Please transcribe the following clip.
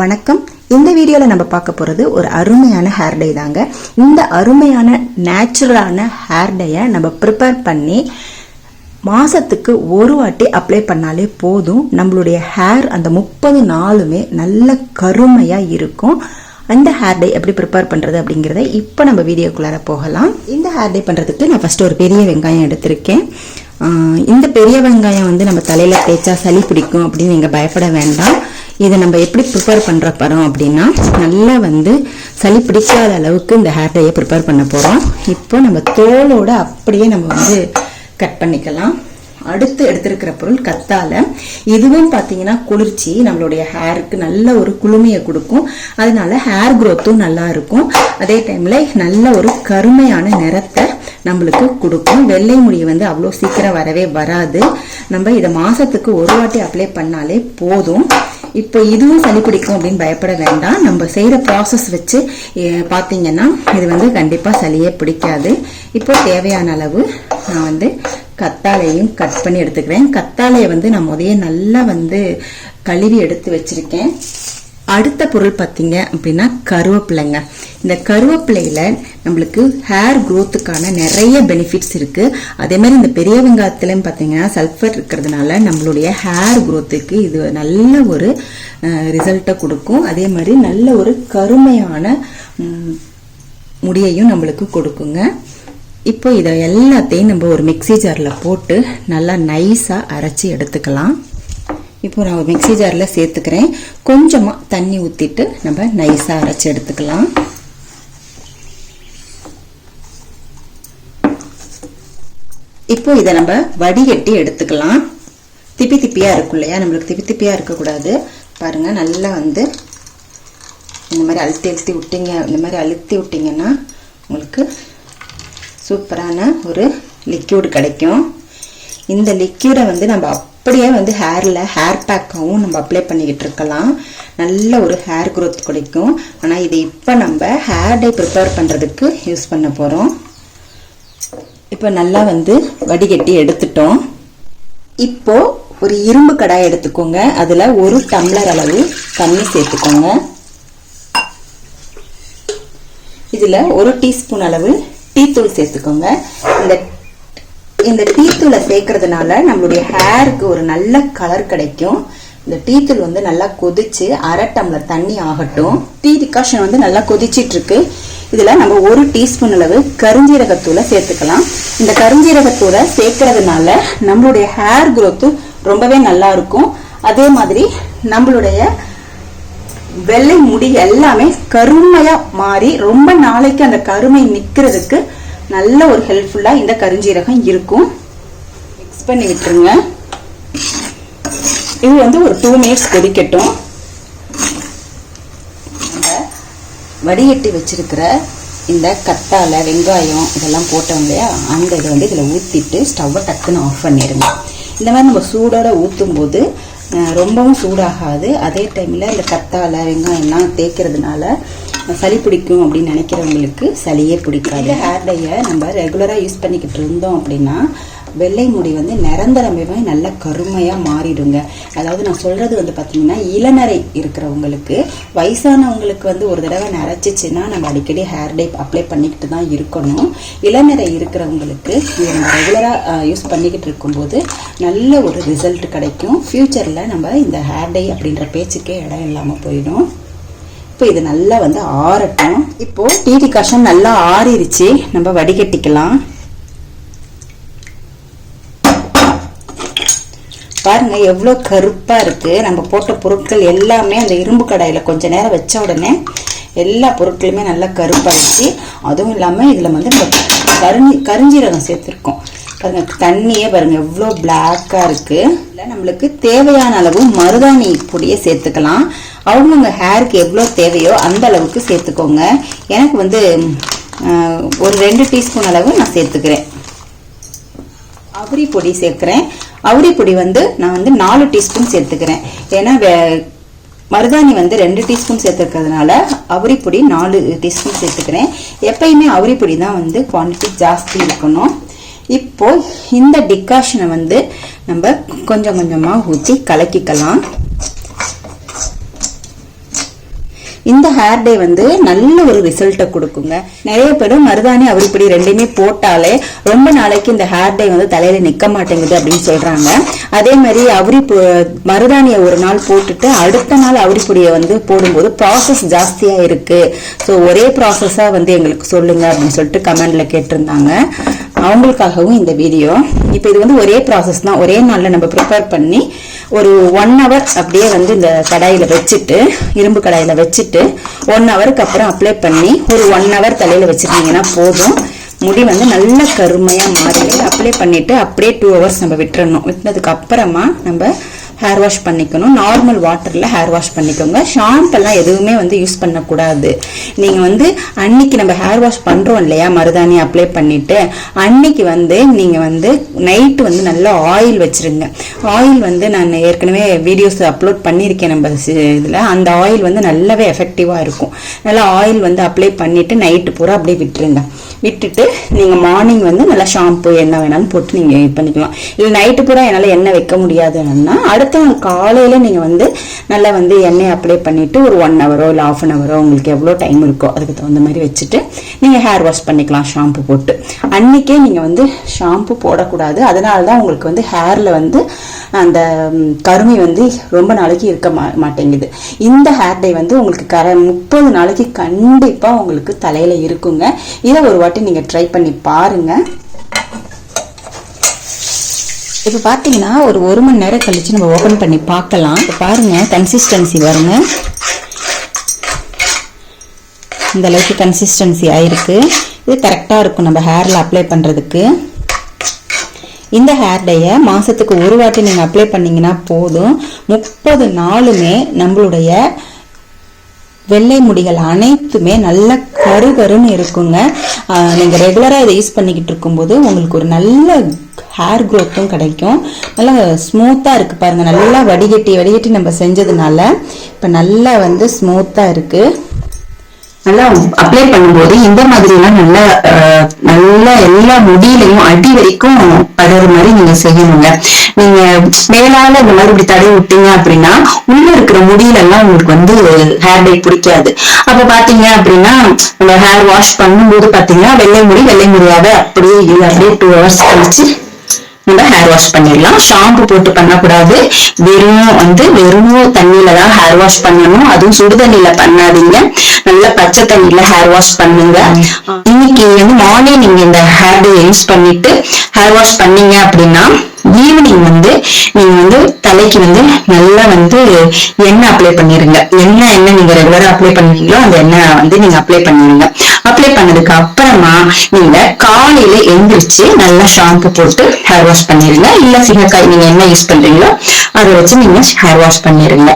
வணக்கம். இந்த வீடியோல நம்ம பார்க்க போறது ஒரு அருமையான ஹேர் டை தாங்க. இந்த அருமையான நேச்சுரலான ஹேர் டையை நம்ம ப்ரிப்பேர் பண்ணி மாசத்துக்கு ஒரு வாட்டி அப்ளை பண்ணாலே போதும். நம்மளுடைய ஹேர் அந்த 30 நாளுமே நல்ல கருமையா இருக்கும். அந்த ஹேர் டை எப்படி ப்ரிப்பேர் பண்றது அப்படிங்கறத இப்போ நம்ம வீடியோக்குள்ளார போகலாம். இந்த ஹேர் டை பண்றதுக்கு நான் ஃபர்ஸ்ட் ஒரு பெரிய வெங்காயம் எடுத்திருக்கேன். இந்த பெரிய வெங்காயம் வந்து நம்ம தலையில தேய்ச்சா சளி பிடிக்கும் அப்படின்னு நீங்க பயப்பட வேண்டாம். இதை நம்ம எப்படி ப்ரிப்பேர் பண்ற போறோம் அப்படின்னா, நல்லா வந்து சளி பிடிக்காத அளவுக்கு இந்த ஹேர் டையை ப்ரிப்பேர் பண்ண போறோம். இப்போ நம்ம தோலோட அப்படியே நம்ம வந்து கட் பண்ணிக்கலாம். அடுத்து எடுத்திருக்கிற பொருள் கத்தாழை. இதுவும் பாத்தீங்கன்னா குளிர்ச்சி, நம்மளுடைய ஹேருக்கு நல்ல ஒரு குளுமையை கொடுக்கும். அதனால ஹேர் growth-ம் நல்லா இருக்கும். அதே டைம்ல நல்ல ஒரு கருமையான நிறத்தை நம்மளுக்கு கொடுக்கும். வெள்ளை முடி வந்து அவ்வளோ சீக்கிரம் வரவே வராது. நம்ம இதை மாசத்துக்கு ஒரு வாட்டி அப்ளை பண்ணாலே போதும். இப்போ இதுவும் சளி பிடிக்கும் அப்படின்னு பயப்பட வேண்டாம். நம்ம செய்யற ப்ராசஸ் வச்சு பாத்தீங்கன்னா இது வந்து கண்டிப்பா சளியே பிடிக்காது. இப்போ தேவையான அளவு நான் வந்து கத்தாழையும் கட் பண்ணி எடுத்துக்கிறேன். கத்தாழையை வந்து நான் முதல்ல நல்லா வந்து கழுவி எடுத்து வச்சிருக்கேன். அடுத்த பொருள் பார்த்தீங்க அப்படின்னா கருவேப்பிலைங்க. இந்த கருவேப்பிலையில நம்மளுக்கு ஹேர் growth-க்கான நிறைய பெனிஃபிட்ஸ் இருக்கு. அதே மாதிரி இந்த பெரிய வெங்காயத்திலும் பார்த்தீங்கன்னா சல்ஃபர் இருக்கிறதுனால நம்மளுடைய ஹேர் growth-க்கு இது நல்ல ஒரு ரிசல்ட்டை கொடுக்கும். அதே மாதிரி நல்ல ஒரு கருமையான முடியையும் நம்மளுக்கு கொடுக்குங்க. இப்போ இதை எல்லாத்தையும் நம்ம ஒரு மிக்ஸி ஜார்ல போட்டு நல்லா நைஸா அரைச்சி எடுத்துக்கலாம். இப்போ நான் ஒரு மிக்ஸி ஜார்ல சேர்த்துக்கிறேன். கொஞ்சமா தண்ணி ஊத்திட்டு நம்ம நைஸா அரைச்சி எடுத்துக்கலாம். இப்போ இதை நம்ம வடிகட்டி எடுத்துக்கலாம். திப்பி திப்பியா இருக்கும் இல்லையா, நம்மளுக்கு திப்பி திப்பியா இருக்கக்கூடாது. பாருங்க, நல்லா வந்து இந்த மாதிரி அழுத்தி விட்டீங்க. இந்த மாதிரி அழுத்தி விட்டீங்கன்னா உங்களுக்கு சூப்பரான ஒரு லிக்யூட் கிடைக்கும். இந்த லிக்யூடை வந்து நம்ம அப்படியே வந்து ஹேர் பேக்காகவும் நம்ம அப்ளை பண்ணிக்கிட்டு இருக்கலாம். நல்ல ஒரு ஹேர் growth கிடைக்கும். ஆனால் இதை இப்போ நம்ம ஹேர் டை ப்ரிப்பேர் பண்ணுறதுக்கு யூஸ் பண்ண போகிறோம். இப்போ நல்லா வந்து வடிகட்டி எடுத்துட்டோம். இப்போ ஒரு இரும்பு கடாய் எடுத்துக்கோங்க. அதில் 1 டம்ளர் அளவு தண்ணி சேர்த்துக்கோங்க. இதில் 1 டீஸ்பூன் அளவு டீத்தூள் சேர்த்துக்கோங்க. இந்த டீத்தூளை சேர்க்கறதுனால நம்மளுடைய ஹேருக்கு ஒரு நல்ல கலர் கிடைக்கும். இந்த டீத்தூள் வந்து நல்லா கொதிச்சு 1/2 டம்ளர் தண்ணி ஆகட்டும். டீ டிகாஷன் வந்து நல்லா கொதிச்சிட்டு இருக்கு. இதுல நம்ம 1 டீஸ்பூன் அளவு கருஞ்சீரகத்தூளை சேர்த்துக்கலாம். இந்த கருஞ்சீரகத்தூளை சேர்க்கறதுனால நம்மளுடைய ஹேர் growth ரொம்பவே நல்லா இருக்கும். அதே மாதிரி நம்மளுடைய வெள்ளை முடி எல்லாமே கருமையா மாறி ரொம்ப நாளைக்கு அந்த கருமை நிக்கிறதுக்கு நல்ல ஒரு ஹெல்ப்ஃபுல்லா இந்த கருஞ்சீரகம் இருக்கும். மிக்ஸ் பண்ணி விட்டுருங்க. இது வந்து ஒரு 2 மினிட்ஸ் கொதிக்கட்டும். வடிகட்டி வச்சிருக்கிற இந்த கத்தாழை வெங்காயம் இதெல்லாம் போட்டோம் இல்லையா, அந்த இதை வந்து இதுல ஊத்திட்டு ஸ்டவ்வை டக்குன்னு ஆஃப் பண்ணிடுங்க. இந்த மாதிரி நம்ம சூடோட ஊத்தும் போது ரொம்பவும் சூடாகாது. அதே டைம்ல இந்த கத்தாழை வெங்காயம்லாம் தேய்க்கிறதுனால சளி பிடிக்கும் அப்படின்னு நினைக்கிறவங்களுக்கு சளியே பிடிக்காது. ஹேர் டையை நம்ம ரெகுலரா யூஸ் பண்ணிக்கிட்டு இருந்தோம் அப்படின்னா வெள்ளை முடி வந்து நிரந்தரமே நல்ல கருமையா மாறிடுங்க. அதாவது நான் சொல்றது வந்து பாத்தீங்கன்னா இளநரை இருக்கிறவங்களுக்கு, வயசானவங்களுக்கு வந்து ஒரு தடவை நரைச்சிச்சுன்னா நம்ம அடிக்கடி ஹேர் டை அப்ளை பண்ணிக்கிட்டு தான் இருக்கணும். இளநரை இருக்கிறவங்களுக்கு நம்ம ரெகுலரா யூஸ் பண்ணிக்கிட்டு இருக்கும்போது நல்ல ஒரு ரிசல்ட் கிடைக்கும். ஃபியூச்சர்ல நம்ம இந்த ஹேர் டை அப்படின்ற பேச்சுக்கே இடம் இல்லாம போயிடும். இப்போ இது நல்லா வந்து ஆறட்டும். இப்போ டீ டிகாஷன் நல்லா ஆறிடுச்சு. நம்ம வடிகட்டிக்கலாம். பாருங்க எவ்வளோ கருப்பா இருக்கு. நம்ம போட்ட பொருட்கள் எல்லாமே அந்த இரும்பு கடாயில கொஞ்ச நேரம் வச்ச உடனே எல்லா பொருட்களுமே நல்லா கருப்பாயிடுச்சு. அதுவும் இல்லாம இதுல வந்து நம்ம கருஞ்சீரகம் சேர்த்திருக்கோம். பாருங்க, தண்ணியே பாருங்க எவ்வளோ பிளாக்கா இருக்கு. நம்மளுக்கு தேவையான அளவு மருதாணி பொடியை சேர்த்துக்கலாம். அவங்க ஹேருக்கு எவ்வளோ தேவையோ அந்த அளவுக்கு சேர்த்துக்கோங்க. எனக்கு வந்து ஒரு 2 டீஸ்பூன் அளவு நான் சேர்த்துக்கிறேன். அவுரி பொடி சேர்க்கிறேன். அவுரி பொடி வந்து நான் வந்து 4 டீஸ்பூன் சேர்த்துக்கிறேன். ஏன்னா மருதாணி வந்து 2 டீஸ்பூன் சேர்த்துக்கிறதுனால அவுரி பொடி 4 டீஸ்பூன் சேர்த்துக்கிறேன். எப்பயுமே அவுரி பொடி தான் வந்து குவான்டிட்டி ஜாஸ்தி இருக்கணும். இப்போ இந்த டிகாஷனை வந்து நம்ம கொஞ்சம் கொஞ்சமா ஊற்றி கலக்கிக்கலாம். இந்த ஹேர் டே வந்து நல்ல ஒரு ரிசல்ட்டை கொடுக்குங்க. நிறைய பேர் மருதாணி அவரிப்பொடி ரெண்டுமே போட்டாலே ரொம்ப நாளைக்கு இந்த ஹேர் டே வந்து தலையில நிக்க மாட்டேங்குது அப்படின்னு சொல்றாங்க. அதே மாதிரி மருதாணியை ஒரு நாள் போட்டுட்டு அடுத்த நாள் அவரிப்பொடியை வந்து போடும்போது ப்ராசஸ் ஜாஸ்தியா இருக்கு, ஸோ ஒரே ப்ராசஸா வந்து எங்களுக்கு சொல்லுங்க அப்படின்னு சொல்லிட்டு கமெண்ட்ல கேட்டிருந்தாங்க. அவங்களுக்காகவும் இந்த வீடியோ. இப்போ இது வந்து ஒரே ப்ராசஸ் தான், ஒரே நாள்ல நம்ம ப்ரிப்பேர் பண்ணி ஒரு 1 hour அப்படியே வந்து இந்த கடாயில வச்சுட்டு, இரும்பு கடாயில வச்சுட்டு 1 hourக்கு அப்புறம் அப்ளை பண்ணி ஒரு 1 hour தலையில வச்சிருந்தீங்கன்னா போதும். முடி வந்து நல்ல கருமையா மாறி அப்ளை பண்ணிட்டு அப்படியே 2 hours நம்ம விட்டுறணும். விட்டுனதுக்கு அப்புறமா நம்ம ஹேர் வாஷ் பண்ணிக்கணும். நார்மல் வாட்டர்ல ஹேர் வாஷ் பண்ணிக்கோங்க. ஷாம்பெல்லாம் எதுவுமே வந்து யூஸ் பண்ணக்கூடாது. நீங்க வந்து அன்னைக்கு நம்ம ஹேர் வாஷ் பண்றோம் இல்லையா, மருதாணி அப்ளை பண்ணிட்டு அன்னைக்கு வந்து நீங்க வந்து நைட்டு வந்து நல்லா ஆயில் வச்சிருங்க. ஆயில் வந்து நான் ஏற்கனவே வீடியோஸ் அப்லோட் பண்ணியிருக்கேன் நம்ம இதுல. அந்த ஆயில் வந்து நல்லாவே எஃபெக்டிவா இருக்கும். நல்லா ஆயில் வந்து அப்ளை பண்ணிட்டு நைட்டு பூரா அப்படியே விட்டுருங்க. விட்டுட்டு நீங்க மார்னிங் வந்து நல்லா ஷாம்பு என்ன வேணாலும் போட்டு நீங்க இது பண்ணிக்கலாம். இல்லை நைட்டு பூரா என்னால எண்ணெய் வைக்க முடியாதுன்னா அடுத்த நாள் காலையில நீங்க வந்து நல்லா வந்து எண்ணெய் அப்ளை பண்ணிட்டு ஒரு 1 hour இல்லை 1/2 hour உங்களுக்கு எவ்வளோ டைம் இருக்கோ அதுக்கு தகுந்த மாதிரி வச்சுட்டு நீங்க ஹேர் வாஷ் பண்ணிக்கலாம் ஷாம்பு போட்டு. அன்னைக்கே நீங்க வந்து ஷாம்பு போடக்கூடாது. அதனாலதான் உங்களுக்கு வந்து ஹேர்ல வந்து அந்த கருமை வந்து ரொம்ப நாளைக்கு இருக்க மாட்டேங்குது. இந்த ஹேர் டே வந்து உங்களுக்கு 30 நாளைக்கு கண்டிப்பா உங்களுக்கு தலையில இருக்குங்க. இதை ஒரு வாட்டி நீங்க ட்ரை பண்ணி பாருங்க. இப்ப பாத்தீங்கன்னா ஒரு 1 மணி நேரம் கழிச்சு நம்ம ஓபன் பண்ணி பார்க்கலாம். பாருங்க கன்சிஸ்டன்சி பாருங்க, இந்த அளவுக்கு கன்சிஸ்டன்சி ஆயிருக்கு. இது கரெக்டா இருக்கும் நம்ம ஹேர்ல அப்ளை பண்றதுக்கு. இந்த ஹேர் டேய மாசத்துக்கு ஒரு வாட்டி நீங்க அப்ளை பண்ணீங்கன்னா போதும். 30 நாளுமே நம்மளுடைய வெள்ளை முடிகள் அனைத்துமே நல்ல கருகருன்னு இருக்குங்க. நீங்க ரெகுலரா இதை யூஸ் பண்ணிக்கிட்டு இருக்கும்போது உங்களுக்கு ஒரு நல்ல ஹேர் க்ரோத்தும் கிடைக்கும். நல்லா ஸ்மூத்தா இருக்கு பாருங்க. நல்லா வடிகட்டி நம்ம செஞ்சதுனால இப்ப நல்லா வந்து ஸ்மூத்தா இருக்கு. நல்லா அப்ளை பண்ணும்போது இந்த மாதிரி எல்லாம் நல்லா எல்லா முடியிலையும் அடி வரைக்கும் படுற மாதிரி நீங்க செய்யணுங்க. நீங்க மேலால இந்த மாதிரி இப்படி தடவி விட்டீங்க அப்படின்னா உள்ள இருக்கிற முடியில எல்லாம் உங்களுக்கு வந்து ஹேர் டை பிடிக்காது. அப்ப பாத்தீங்க அப்படின்னா நம்ம ஹேர் வாஷ் பண்ணும்போது பாத்தீங்கன்னா வெள்ளை முடியாத அப்படியே 2 hours கழிச்சு நம்ம ஹேர் வாஷ் பண்ணிடலாம். ஷாம்பு போட்டு பண்ணக்கூடாது. வெறும் தண்ணியில தான் ஹேர் வாஷ் பண்ணணும். அதுவும் சுடு தண்ணியில பண்ணாதீங்க. நல்ல பச்சை தண்ணியில ஹேர் வாஷ் பண்ணுங்க. இன்னைக்கு வந்து மார்னிங் நீங்க இந்த ஹேர் டே யூஸ் பண்ணிட்டு ஹேர் வாஷ் பண்ணீங்க அப்படின்னா ஈவினிங் வந்து நீங்க வந்து தலைக்கு வந்து நல்லா வந்து எண்ணெய் அப்ளை பண்ணிருங்க. எண்ணெய் நீங்க ரெகுலரா அப்ளை பண்ணுவீங்களோ அந்த எண்ணெய் வந்து நீங்க அப்ளை பண்ணிருங்க. அப்ளை பண்ணதுக்கு அப்புறமா நீங்க காலையில எந்திரிச்சு நல்லா ஷாம்பு போட்டு ஹேர் வாஷ் பண்ணிருங்க. இல்ல சீகக்காய் நீங்க என்ன யூஸ் பண்றீங்களோ அதை வச்சு நீங்க ஹேர் வாஷ் பண்ணிருங்க.